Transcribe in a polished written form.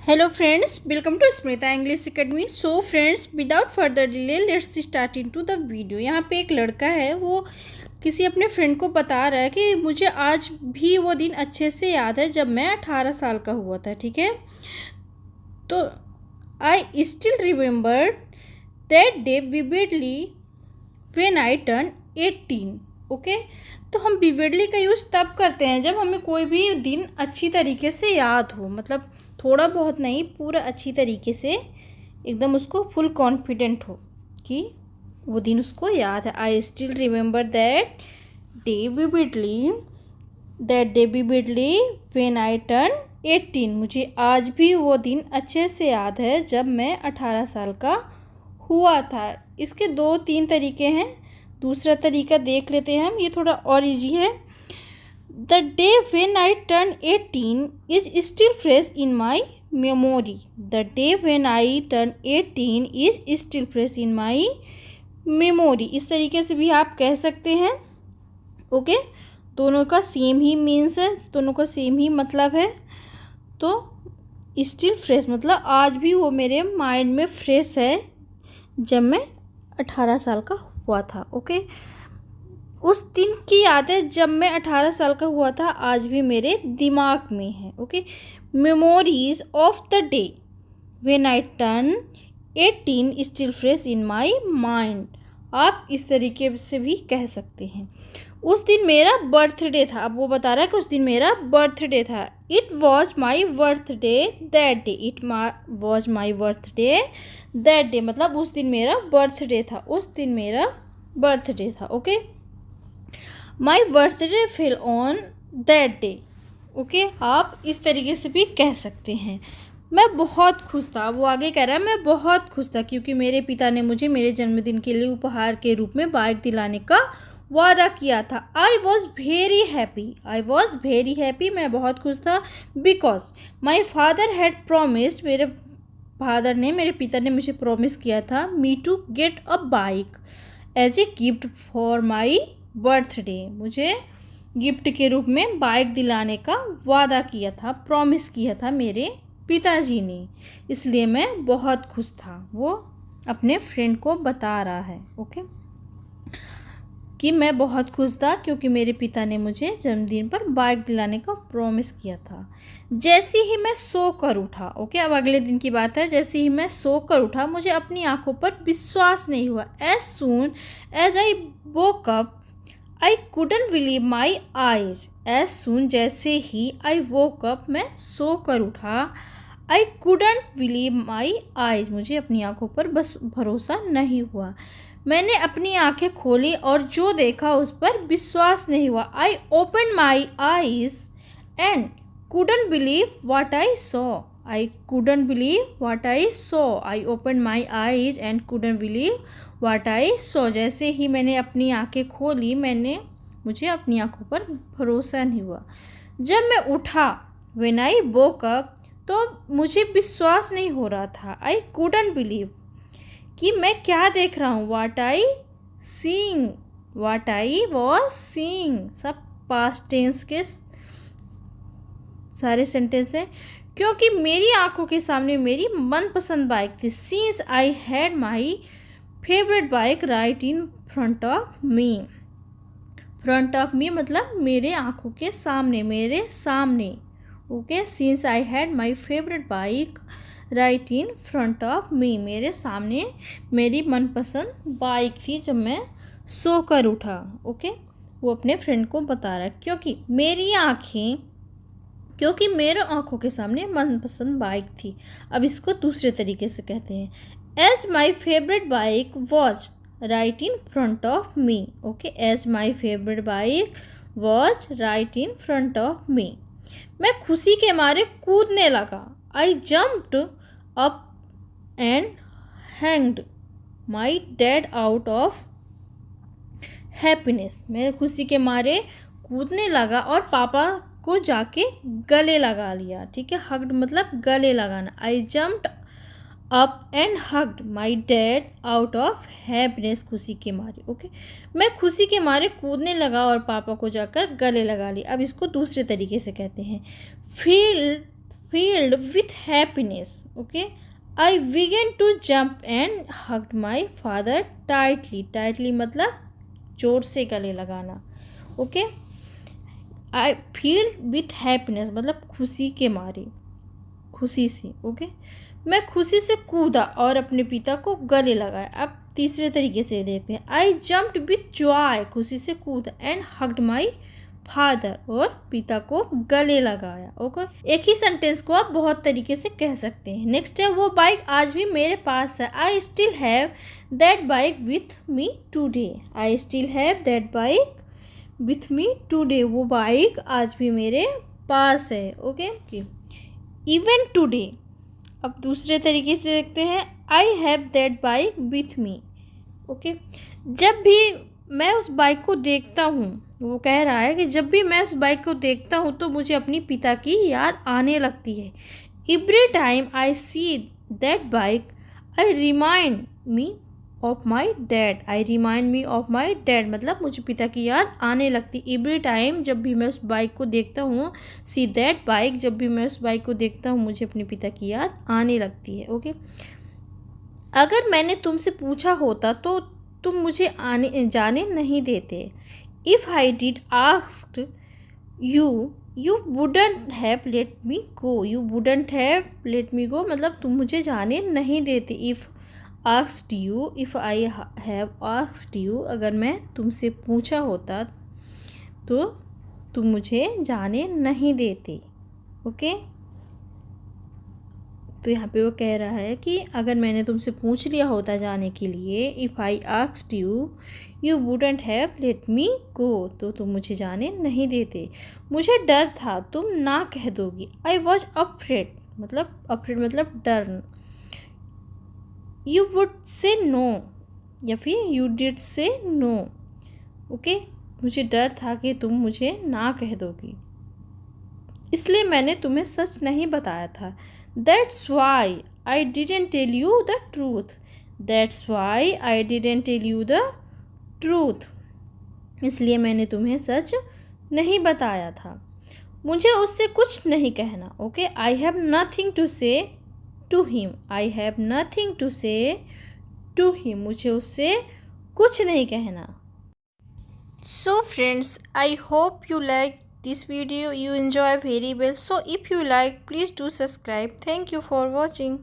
Hello friends, welcome to Smrita English Academy. So friends, without further delay, let's start into the video. यहाँ पे एक लड़का है, वो किसी अपने फ्रेंड को बता रहा है कि मुझे आज भी वो दिन अच्छे से याद है जब मैं 18 साल का हुआ था. ठीक है, तो I still remember that day vividly when I turn 18. Okay, तो हम विविडली का यूज़ तब करते हैं जब हमें कोई भी दिन अच्छी तरीके से याद हो, मतलब थोड़ा बहुत नहीं, पूरा अच्छी तरीके से एकदम उसको फुल कॉन्फिडेंट हो कि वो दिन उसको याद है. I still remember that day vividly when I turn 18. मुझे आज भी वो दिन अच्छे से याद है जब मैं 18 साल का हुआ था. इसके 2-3 तरीके हैं. दूसरा तरीका देख लेते हैं हम, ये थोड़ा और इजी है. The day when I turned 18 is still fresh in my memory. The day when I turned 18 is still fresh in my memory. इस तरीके से भी आप कह सकते हैं. ओके, दोनों का सेम ही मीन्स है, दोनों का सेम ही मतलब है. तो स्टिल फ्रेश मतलब आज भी वो मेरे माइंड में फ्रेश है जब मैं 18 साल का हुआ था. ओके, उस दिन की यादें जब मैं 18 साल का हुआ था आज भी मेरे दिमाग में है. Okay, memories of the day when I turn 18 still fresh in my mind. आप इस तरीके से भी कह सकते हैं. उस दिन मेरा बर्थडे था. अब वो बता रहा है कि उस दिन मेरा बर्थडे था. It was my birthday that day. Was my birthday that day मतलब उस दिन मेरा बर्थडे था. उस दिन मेरा बर्थडे था. Okay, my birthday fell on that day. Okay, आप इस तरीके से भी कह सकते हैं. मैं बहुत खुश था. वो आगे कह रहा है मैं बहुत खुश था क्योंकि मेरे पिता ने मुझे मेरे जन्मदिन के लिए उपहार के रूप में बाइक दिलाने का वादा किया था. I was very happy. मैं बहुत खुश था. Because my father had promised. मेरे पिता ने मुझे प्रॉमिस किया था me to get a bike as a gift for my birthday. मुझे गिफ्ट के रूप में बाइक दिलाने का वादा किया था, प्रॉमिस किया था मेरे पिताजी ने. इसलिए मैं बहुत खुश था. वो अपने फ्रेंड को बता रहा है. ओके, कि मैं बहुत खुश था क्योंकि मेरे पिता ने मुझे जन्मदिन पर बाइक दिलाने का प्रॉमिस किया था. जैसे ही मैं सो कर उठा. ओके, अब अगले दिन की बात है. जैसे ही मैं सो कर उठा मुझे अपनी आंखों पर विश्वास नहीं हुआ. As soon as I woke up I couldn't believe my eyes. As soon जैसे ही आई वोक अप मैं सो कर उठा. I couldn't believe my eyes मुझे अपनी आंखों पर बस भरोसा नहीं हुआ. मैंने अपनी आंखें खोली और जो देखा उस पर विश्वास नहीं हुआ. I open my eyes and couldn't believe what I saw. I couldn't believe what I saw. I opened my eyes and couldn't believe what I saw. जैसे ही मैंने अपनी आंखें खोली मुझे अपनी आंखों पर भरोसा नहीं हुआ. जब मैं उठा when I woke up तो मुझे विश्वास नहीं हो रहा था. I couldn't believe कि मैं क्या देख रहा हूँ. what I was seeing सब past tense के सारे सेंटेंस हैं क्योंकि मेरी आंखों के सामने मेरी मनपसंद बाइक थी. Since I had my favourite bike right in front of मी मतलब मेरे आंखों के सामने, मेरे सामने. Okay, since I had my favourite bike right in front of मी मेरे सामने मेरी मनपसंद बाइक थी जब मैं सो कर उठा. ओके, वो अपने फ्रेंड को बता रहा है क्योंकि मेरे आंखों के सामने मनपसंद बाइक थी. अब इसको दूसरे तरीके से कहते हैं. As my favourite bike was right in front of me. Okay, as my favourite bike was right in front of me. मैं खुशी के मारे कूदने लगा. आई जम्प्ड अप एंड हैंग्ड my dad out of happiness. मैं खुशी के मारे कूदने लगा और पापा को जाके गले लगा लिया. ठीक है, हग्ड मतलब गले लगाना. आई jumped up and hugged my dad out of happiness. खुशी के मारे. ओके, मैं खुशी के मारे कूदने लगा और पापा को जाकर गले लगा लिया. अब इसको दूसरे तरीके से कहते हैं. filled with happiness. Okay, I began to jump and hugged my father tightly. Tightly मतलब जोर से गले लगाना. Okay, I filled with happiness मतलब खुशी के मारे, खुशी से. ओके, मैं खुशी से कूदा और अपने पिता को गले लगाया. अब तीसरे तरीके से देखते हैं. आई जम्प्ड विथ जॉय, खुशी से कूदा, एंड हग्ड माई फादर, और पिता को गले लगाया. ओके, एक ही सेंटेंस को आप बहुत तरीके से कह सकते हैं. नेक्स्ट है, वो बाइक आज भी मेरे पास है. I still have that bike with me today. I still have that bike with me today. वो बाइक आज भी मेरे पास है. Okay, even today. अब दूसरे तरीके से देखते हैं. I have that bike with me. Okay, जब भी मैं उस बाइक को देखता हूँ, वो कह रहा है कि जब भी मैं उस बाइक को देखता हूँ तो मुझे अपनी पिता की याद आने लगती है. Every time I see that bike I remind me of my dad. I remind me of my dad मतलब मुझे पिता की याद आने लगती. एवरी टाइम जब भी मैं उस बाइक को देखता हूँ, सी दैट बाइक, जब भी मैं उस बाइक को देखता हूँ मुझे अपने पिता की याद आने लगती है. ओके, अगर मैंने तुमसे पूछा होता तो तुम मुझे जाने नहीं देते. If I did asked you, you wouldn't have let me go. You wouldn't have let me go मतलब तुम मुझे जाने नहीं देते. If asked you, if I have asked you, अगर मैं तुमसे पूछा होता तो तुम मुझे जाने नहीं देते. ओके, तो यहाँ पे वो कह रहा है कि अगर मैंने तुमसे पूछ लिया होता जाने के लिए, if I asked you, you wouldn't have let me go, तो तुम मुझे जाने नहीं देते. मुझे डर था तुम ना कह दोगी. आई वॉज अफ्रेड मतलब डर. यू वुड से नो, या फिर यू डिड से नो. ओके, मुझे डर था कि तुम मुझे ना कह दोगी, इसलिए मैंने तुम्हें सच नहीं बताया था. That's why I didn't tell you the truth. That's why I didn't tell you the truth. इसलिए मैंने तुम्हें सच नहीं बताया था. मुझे उससे कुछ नहीं कहना. Okay, I have nothing to say to him. I have nothing to say to him. मुझे उससे कुछ नहीं कहना. So friends, I hope you like this video, you enjoy very well. So if you like, please do subscribe. Thank you for watching.